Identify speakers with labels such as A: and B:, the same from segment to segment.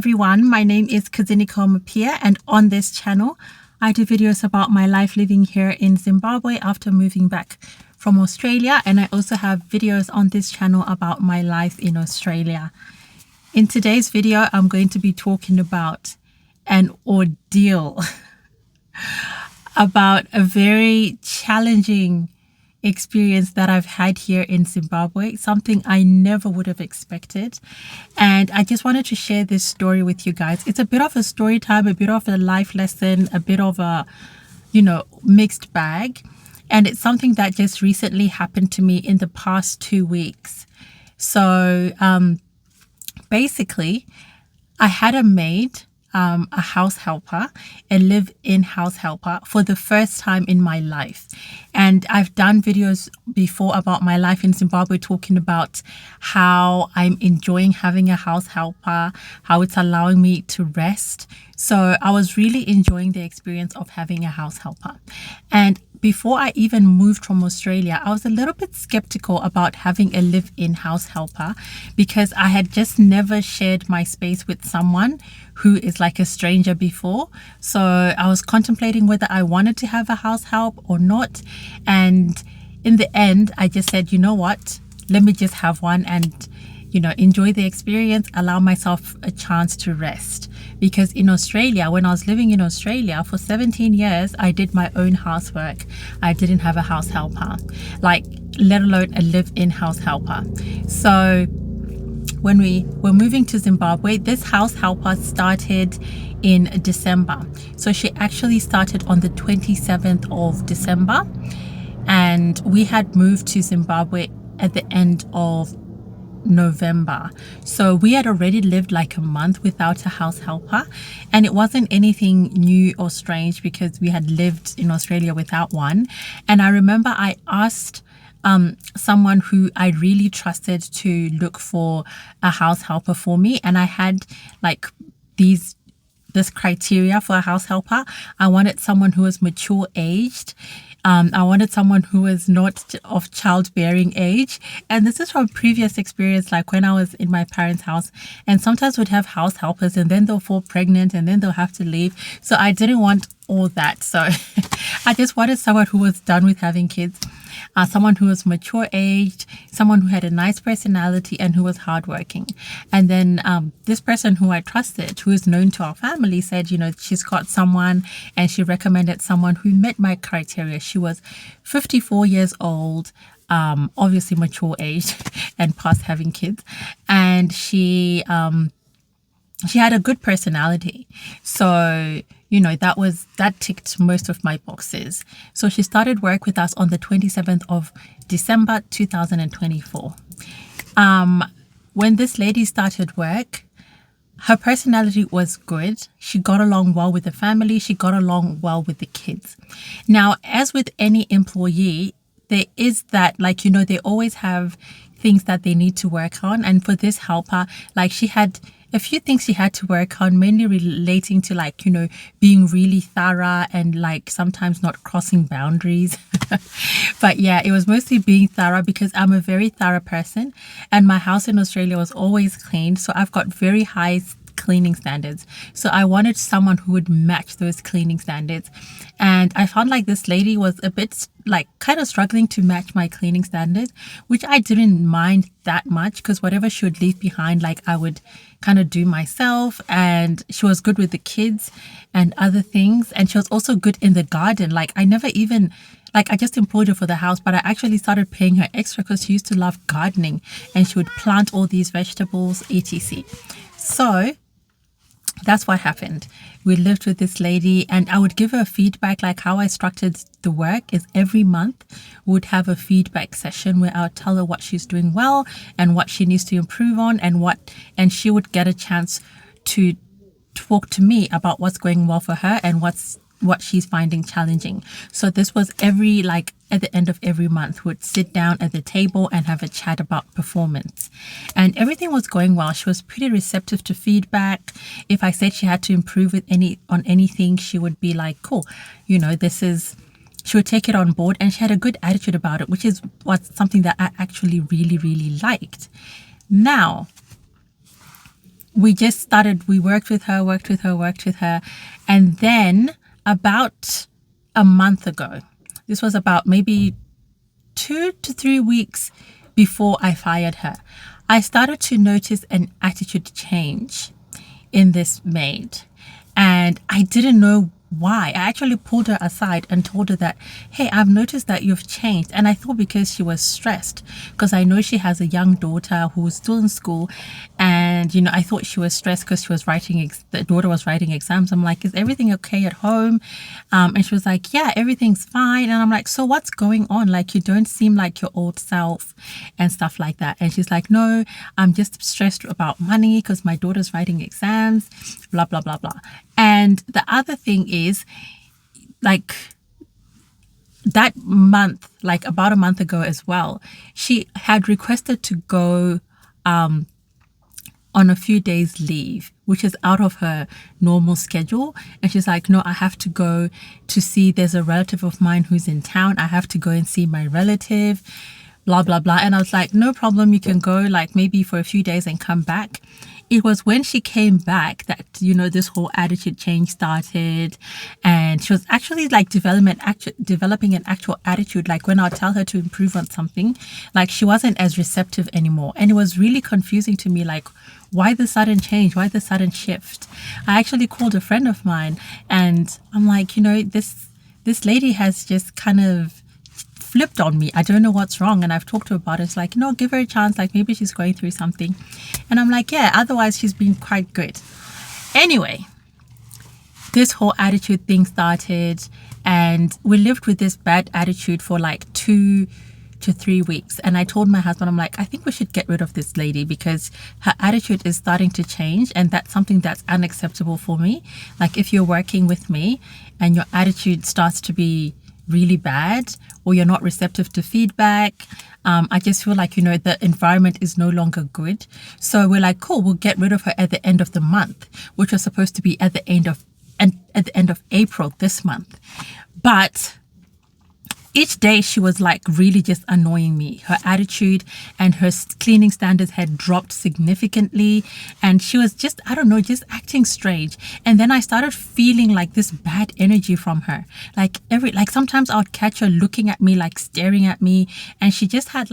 A: everyone, my name is Kudzie Mapiye, and on this channel I do videos about my life living here in Zimbabwe after moving back from Australia, and I also have videos on this channel about my life in Australia. In today's video I'm going to be talking about an ordeal about a very challenging experience that I've had here in Zimbabwe, something I never would have expected. And I just wanted to share this story with you guys. It's a bit of a story time, a bit of a life lesson, a bit of a, mixed bag. And it's something that just recently happened to me in the past 2 weeks. So basically, I had a maid, a house helper, a live-in house helper for the first time in my life. And I've done videos before about my life in Zimbabwe, talking about how I'm enjoying having a house helper, how it's allowing me to rest. So I was really enjoying the experience of having a house helper. And before I even moved from Australia, I was a little bit skeptical about having a live-in house helper because I had just never shared my space with someone who is like a stranger before. So I was contemplating whether I wanted to have a house help or not. And in the end, I just said, you know what, let me just have one and enjoy the experience, allow myself a chance to rest. Because in Australia, when I was living in Australia for 17 years, I did my own housework. I didn't have a house helper, let alone a live-in house helper. So when we were moving to Zimbabwe, this house helper started in December. So she actually started on the 27th of December, and we had moved to Zimbabwe at the end of November. So we had already lived like a month without a house helper, and it wasn't anything new or strange because we had lived in Australia without one. And I remember I asked someone who I really trusted to look for a house helper for me, and I had this criteria for a house helper. I wanted someone who was mature aged. I wanted someone who was not of childbearing age. And this is from previous experience, like when I was in my parents' house, and sometimes would have house helpers and then they'll fall pregnant and then they'll have to leave. So I didn't want all that. So I just wanted someone who was done with having kids, someone who was mature aged, someone who had a nice personality and who was hardworking. And then this person who I trusted, who is known to our family, said, she's got someone, and she recommended someone who met my criteria. She was 54 years old, obviously mature age and past having kids. And she had a good personality. So that ticked most of my boxes. So she started work with us on the 27th of December 2024. When this lady started work, her personality was good. She got along well with the family. She got along well with the kids. Now, as with any employee, there is that, they always have things that they need to work on. And for this helper, she had a few things she had to work on, mainly relating to being really thorough and sometimes not crossing boundaries. But yeah, it was mostly being thorough because I'm a very thorough person, and my house in Australia was always cleaned. So I've got very high cleaning standards. So I wanted someone who would match those cleaning standards. And I found this lady was a bit kind of struggling to match my cleaning standards, which I didn't mind that much because whatever she would leave behind, I would kind of do myself. And she was good with the kids and other things. And she was also good in the garden. I never even I just employed her for the house, but I actually started paying her extra because she used to love gardening and she would plant all these vegetables, etc. So that's what happened. We lived with this lady, and I would give her feedback. How I structured the work is every month we would have a feedback session where I would tell her what she's doing well and what she needs to improve on, and she would get a chance to talk to me about what's going well for her and what she's finding challenging. So this was at the end of every month, would sit down at the table and have a chat about performance. And everything was going well. She was pretty receptive to feedback. If I said she had to improve on anything, she would be cool, she would take it on board, and she had a good attitude about it, which is something that I actually really, really liked. Now, we worked with her. And then about a month ago, this was about maybe 2 to 3 weeks before I fired her, I started to notice an attitude change in this maid. And I didn't know why. I actually pulled her aside and told her that, hey, I've noticed that you've changed. And I thought because she was stressed, because I know she has a young daughter who's still in school. And, I thought she was stressed because she was the daughter was writing exams. I'm like, is everything okay at home? And she was like, yeah, everything's fine. And I'm like, so what's going on? Like, you don't seem like your old self and stuff like that. And she's like, no, I'm just stressed about money because my daughter's writing exams, blah, blah, blah, blah. And the other thing is, like, that month, like about a month ago as well, she had requested to go on a few days leave, which is out of her normal schedule. And she's like, no, I have to go to see, there's a relative of mine who's in town. I have to go and see my relative, blah, blah, blah. And I was like, no problem. You can go like maybe for a few days and come back. It was when she came back that, this whole attitude change started. And she was actually like developing an actual attitude. Like when I'll tell her to improve on something, like she wasn't as receptive anymore. And it was really confusing to me, like, why the sudden change? Why the sudden shift? I actually called a friend of mine and I'm like, this lady has just kind of flipped on me. I don't know what's wrong. And I've talked to her about it. It's like, give her a chance. Like maybe she's going through something. And I'm like, yeah, otherwise she's been quite good. Anyway, this whole attitude thing started and we lived with this bad attitude for like 2 to 3 weeks. And I told my husband, I'm like, I think we should get rid of this lady because her attitude is starting to change. And that's something that's unacceptable for me. Like if you're working with me and your attitude starts to be really bad or you're not receptive to feedback, I just feel like the environment is no longer good. So we're like, cool, we'll get rid of her at the end of the month, which was supposed to be at the end of April this month. But each day she was like really just annoying me. Her attitude and her cleaning standards had dropped significantly. And she was just, I don't know, just acting strange. And then I started feeling like this bad energy from her. Like sometimes I would catch her looking at me, like staring at me. And she just had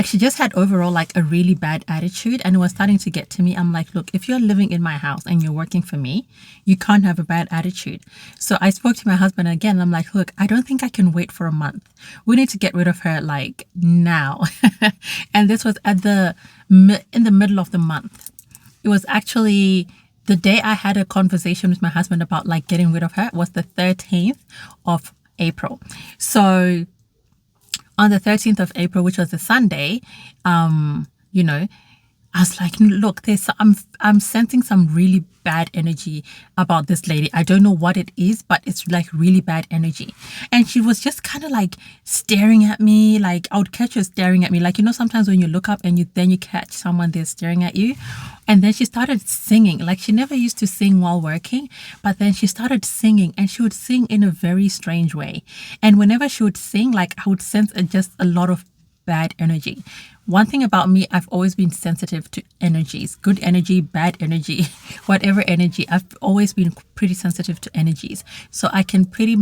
A: she just had overall like a really bad attitude and it was starting to get to me. I'm like, look, if you're living in my house and you're working for me, you can't have a bad attitude. So I spoke to my husband again. And I'm like, look, I don't think I can wait for a month. We need to get rid of her like now. And this was in the middle of the month. It was actually the day I had a conversation with my husband about like getting rid of her was the 13th of April. So on the 13th of April, which was a Sunday, I was like, look, I'm sensing some really bad energy about this lady. I don't know what it is, but it's like really bad energy. And she was just kind of like staring at me. Like I would catch her staring at me. Like, sometimes when you look up and you catch someone there staring at you. And then she started singing. Like she never used to sing while working, but then she started singing and she would sing in a very strange way. And whenever she would sing, like I would sense just a lot of bad energy. One thing about me, I've always been sensitive to energies, good energy, bad energy, whatever energy. I've always been pretty sensitive to energies. So I can pretty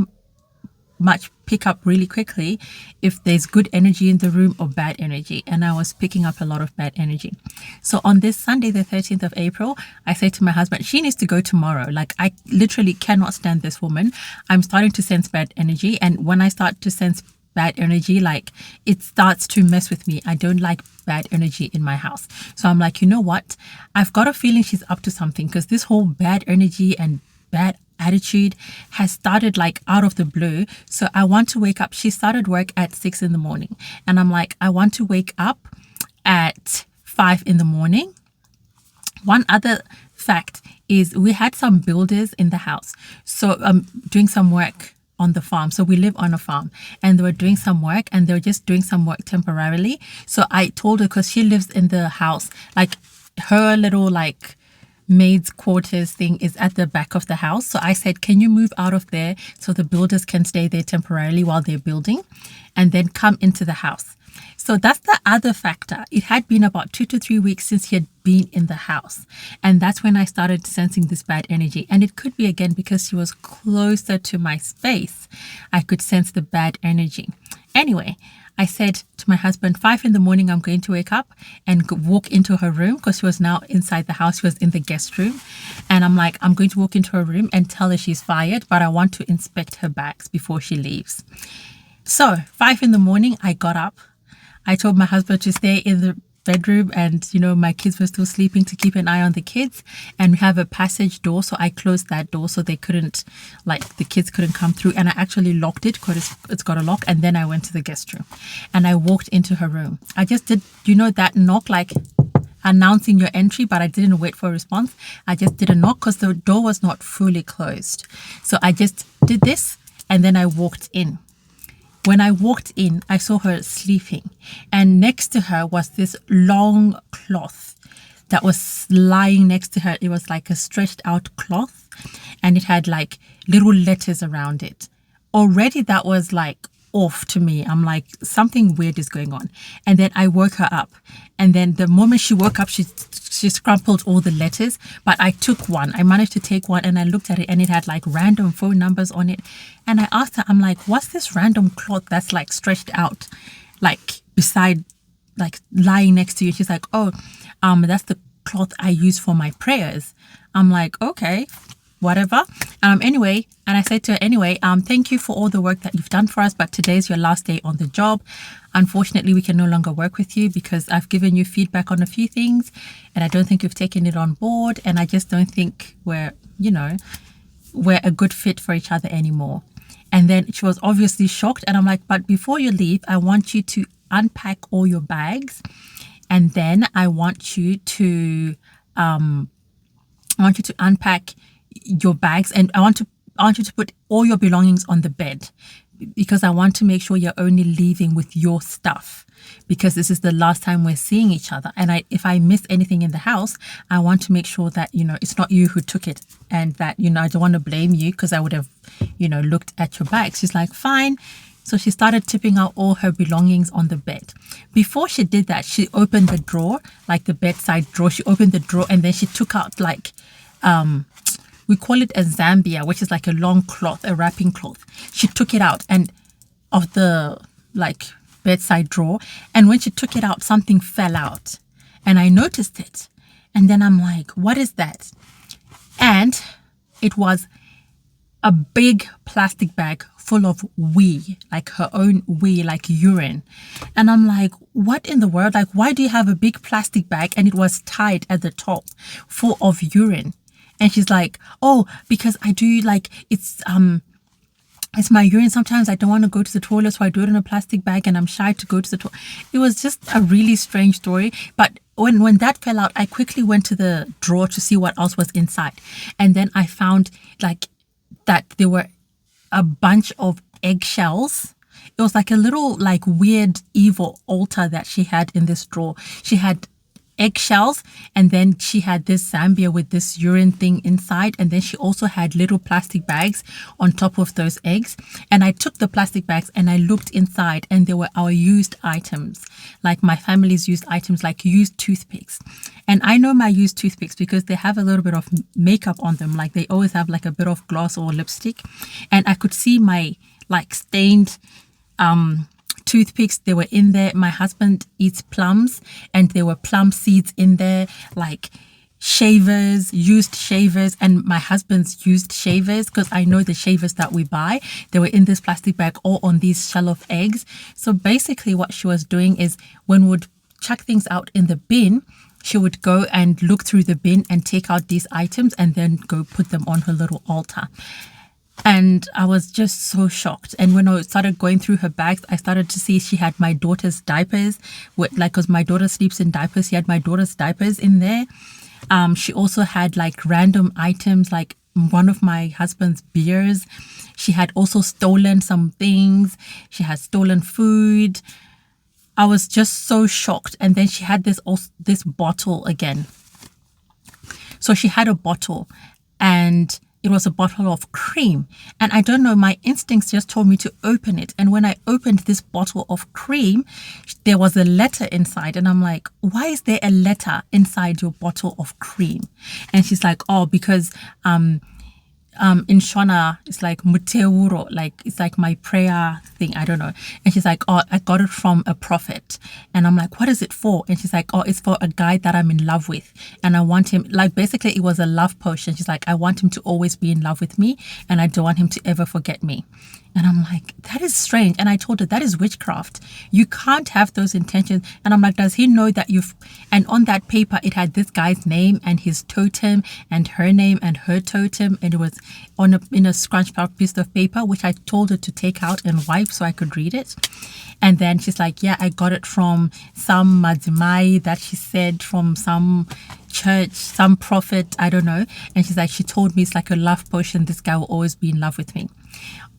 A: much pick up really quickly if there's good energy in the room or bad energy. And I was picking up a lot of bad energy. So on this Sunday, the 13th of April, I say to my husband, she needs to go tomorrow. Like I literally cannot stand this woman. I'm starting to sense bad energy. And when I start to sense bad energy, like it starts to mess with me. I don't like bad energy in my house. So I'm like, you know what? I've got a feeling she's up to something because this whole bad energy and bad attitude has started like out of the blue. So I want to wake up. She started work at 6 in the morning. And I'm like, I want to wake up at 5 in the morning. One other fact is we had some builders in the house. So I'm doing some work on the farm. So we live on a farm and they were doing some work and they were just doing some work temporarily. So I told her, because she lives in the house, like her little like maid's quarters thing is at the back of the house. So I said, can you move out of there so the builders can stay there temporarily while they're building and then come into the house? So that's the other factor. It had been about 2 to 3 weeks since he had been in the house. And that's when I started sensing this bad energy. And it could be again because she was closer to my space. I could sense the bad energy. Anyway, I said to my husband, 5 in the morning, I'm going to wake up and walk into her room, because she was now inside the house. She was in the guest room. And I'm like, I'm going to walk into her room and tell her she's fired, but I want to inspect her bags before she leaves. So 5 in the morning, I got up. I told my husband to stay in the bedroom, and my kids were still sleeping, to keep an eye on the kids. And we have a passage door, so I closed that door so they couldn't, the kids couldn't come through. And I actually locked it because it's got a lock. And then I went to the guest room and I walked into her room. I just did that knock, like announcing your entry, but I didn't wait for a response. I just did a knock because the door was not fully closed. So I just did this and then I walked in. When I walked in, I saw her sleeping, and next to her was this long cloth that was lying next to her. It was like a stretched out cloth, and it had like little letters around it. Already that was like off to me. I'm like, something weird is going on. And then I woke her up, and then the moment she woke up, she scrumpled all the letters, but I took one. I managed to take one, and I looked at it, and it had like random phone numbers on it. And I asked her, I'm like, what's this random cloth that's like stretched out, like beside, like lying next to you? She's like, oh, that's the cloth I use for my prayers. I'm like, okay, whatever. Anyway, and I said to her, anyway, thank you for all the work that you've done for us, but today's your last day on the job. Unfortunately, we can no longer work with you because I've given you feedback on a few things, and I don't think you've taken it on board, and I just don't think we're a good fit for each other anymore. And then she was obviously shocked, and I'm like, but before you leave, I want you to unpack all your bags, and then I want you to unpack your bags, and I want you to put all your belongings on the bed, because I want to make sure you're only leaving with your stuff, because this is the last time we're seeing each other. And if I miss anything in the house, I want to make sure that, it's not you who took it, and that, I don't want to blame you, because I would have, looked at your bags. She's like, fine. So she started tipping out all her belongings on the bed. Before she did that, she opened the drawer, like the bedside drawer. She opened the drawer, and then she took out like, we call it a Zambia, which is like a long cloth, a wrapping cloth. She took it out and of the like bedside drawer. And when she took it out, something fell out. And I noticed it. And then I'm like, what is that? And it was a big plastic bag full of wee, like her own wee, like urine. And I'm like, what in the world? Like, why do you have a big plastic bag and it was tied at the top full of urine? And she's like, oh, because I do like, it's my urine. Sometimes I don't want to go to the toilet, so I do it in a plastic bag, and I'm shy to go to the toilet. It was just a really strange story. But when that fell out, I quickly went to the drawer to see what else was inside. And then I found like that there were a bunch of eggshells. It was like a little like weird evil altar that she had in this drawer. She had eggshells, and then she had this Zambia with this urine thing inside, and then she also had little plastic bags on top of those eggs. And I took the plastic bags and I looked inside, and there were our used items, like my family's used items, like used toothpicks. And I know my used toothpicks because they have a little bit of makeup on them, like they always have like a bit of gloss or lipstick. And I could see my like stained toothpicks. They were in there. My husband eats plums, and there were plum seeds in there, like shavers, used shavers, and my husband's used shavers, because I know the shavers that we buy, they were in this plastic bag, all on these shell of eggs. So basically what she was doing is, when we would chuck things out in the bin, she would go and look through the bin and take out these items and then go put them on her little altar. And I was just so shocked. And when I started going through her bags, I started to see she had my daughter's diapers, because my daughter sleeps in diapers. She had my daughter's diapers in there. She also had like random items, like one of my husband's beers. She had also stolen some things. She had stolen food. I was just so shocked. And then she had this bottle again. So she had a bottle, and it was a bottle of cream. And I don't know, my instincts just told me to open it. And when I opened this bottle of cream, there was a letter inside. And I'm like, why is there a letter inside your bottle of cream? And she's like, oh, because in Shona, it's like muteuro, like it's like my prayer thing. I don't know. And she's like, oh, I got it from a prophet. And I'm like, what is it for? And she's like, oh, it's for a guy that I'm in love with. And I want him, like basically it was a love potion. She's like, I want him to always be in love with me. And I don't want him to ever forget me. And I'm like, that is strange. And I told her, that is witchcraft. You can't have those intentions. And I'm like, does he know that you've... And on that paper, it had this guy's name and his totem and her name and her totem. And it was in a scrunched out piece of paper, which I told her to take out and wipe so I could read it. And then she's like, yeah, I got it from some madzimai that she said from some church, some prophet, I don't know. And she's like, she told me it's like a love potion. This guy will always be in love with me.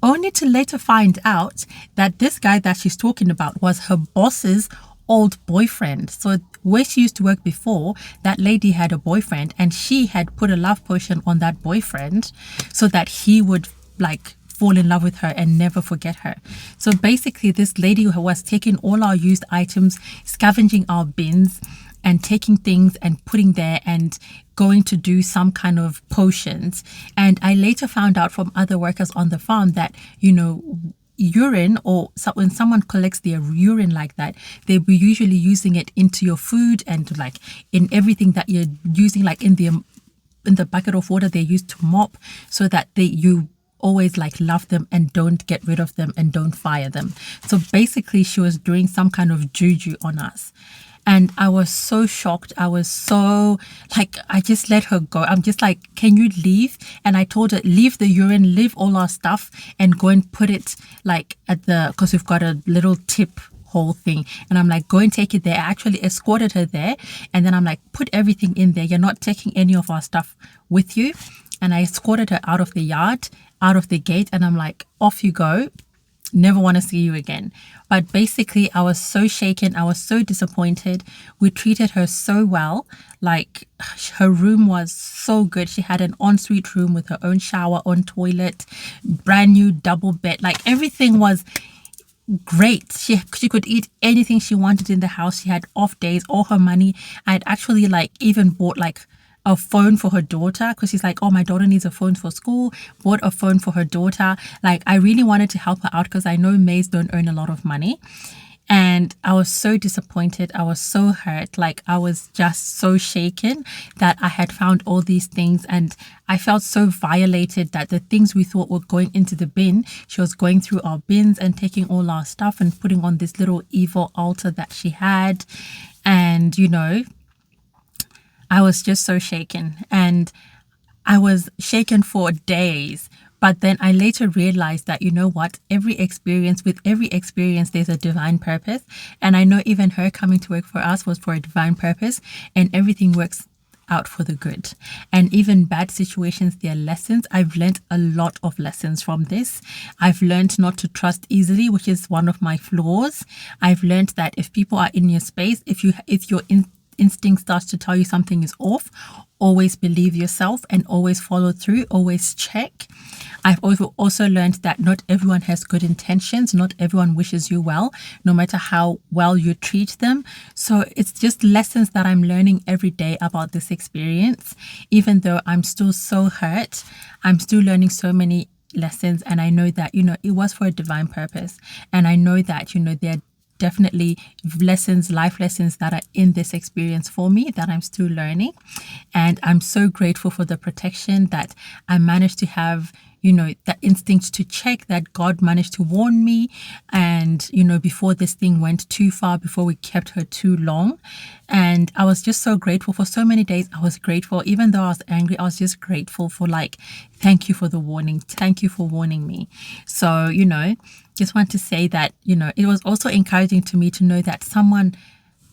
A: Only to later find out that this guy that she's talking about was her boss's old boyfriend. So where she used to work before, that lady had a boyfriend and she had put a love potion on that boyfriend so that he would like fall in love with her and never forget her. So basically this lady who was taking all our used items, scavenging our bins and taking things and putting there and going to do some kind of potions. And I later found out from other workers on the farm that, you know, urine or when someone collects their urine like that, they were usually using it into your food and like in everything that you're using, like in the bucket of water they use to mop, so that you always like love them and don't get rid of them and don't fire them. So basically she was doing some kind of juju on us. And I was so shocked. I was so like, I just let her go. I'm just like, can you leave? And I told her, leave the urine, leave all our stuff and go and put it like because we've got a little tip hole thing. And I'm like, go and take it there. I actually escorted her there. And then I'm like, put everything in there. You're not taking any of our stuff with you. And I escorted her out of the yard, out of the gate. And I'm like, off you go. Never want to see you again. But basically I was so shaken. I was so disappointed. We treated her so well. Like her room was so good. She had an ensuite room with her own shower, own toilet, brand new double bed. Like everything was great. She could eat anything she wanted in the house. She had off days, all her money. I had actually like even bought like a phone for her daughter, because she's like, oh, my daughter needs a phone for school. Bought a phone for her daughter. Like I really wanted to help her out because I know maids don't earn a lot of money. And I was so disappointed. I was so hurt. Like I was just so shaken that I had found all these things, and I felt so violated that the things we thought were going into the bin, she was going through our bins and taking all our stuff and putting on this little evil altar that she had. And, you know, I was just so shaken, and I was shaken for days. But then I later realized that, you know what, with every experience, there's a divine purpose. And I know even her coming to work for us was for a divine purpose, and everything works out for the good. And even bad situations, there are lessons. I've learned a lot of lessons from this. I've learned not to trust easily, which is one of my flaws. I've learned that if people are in your space, if your instinct starts to tell you something is off, always believe yourself and always follow through, always check. I've also learned that not everyone has good intentions. Not everyone wishes you well, no matter how well you treat them. So it's just lessons that I'm learning every day about this experience. Even though I'm still so hurt, I'm still learning so many lessons. And I know that, you know, it was for a divine purpose. And I know that, you know, there are definitely life lessons that are in this experience for me that I'm still learning. And I'm so grateful for the protection that I managed to have, you know, that instinct to check, that God managed to warn me. And, you know, before this thing went too far, before we kept her too long. And I was just so grateful for so many days. I was grateful, even though I was angry, I was just grateful for like, thank you for the warning. Thank you for warning me. So, you know, just want to say that, you know, it was also encouraging to me to know that someone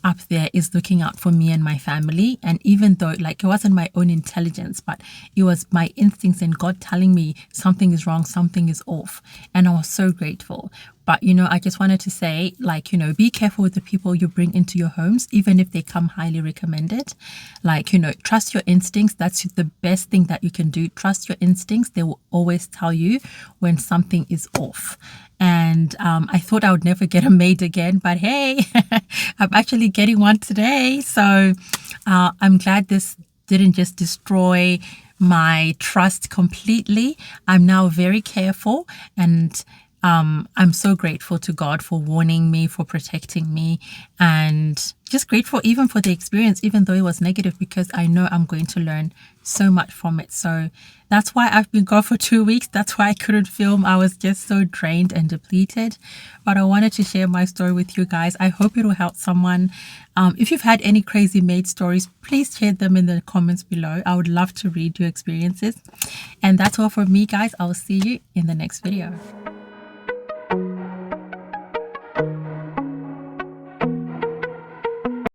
A: up there is looking out for me and my family. And even though like it wasn't my own intelligence, but it was my instincts and God telling me something is wrong, something is off. And I was so grateful. But, I just wanted to say, like, be careful with the people you bring into your homes, even if they come highly recommended. Like, trust your instincts. That's the best thing that you can do. Trust your instincts. They will always tell you when something is off. And I thought I would never get a maid again, but hey, I'm actually getting one today. So I'm glad this didn't just destroy my trust completely. I'm now very careful, and I'm so grateful to God for warning me, for protecting me, and just grateful even for the experience, even though it was negative, because I know I'm going to learn so much from it. So that's why I've been gone for 2 weeks. That's why I couldn't film. I was just so drained and depleted. But I wanted to share my story with you guys. I hope it will help someone. If you've had any crazy maid stories, please share them in the comments below. I would love to read your experiences. And that's all from me, guys. I'll see you in the next video.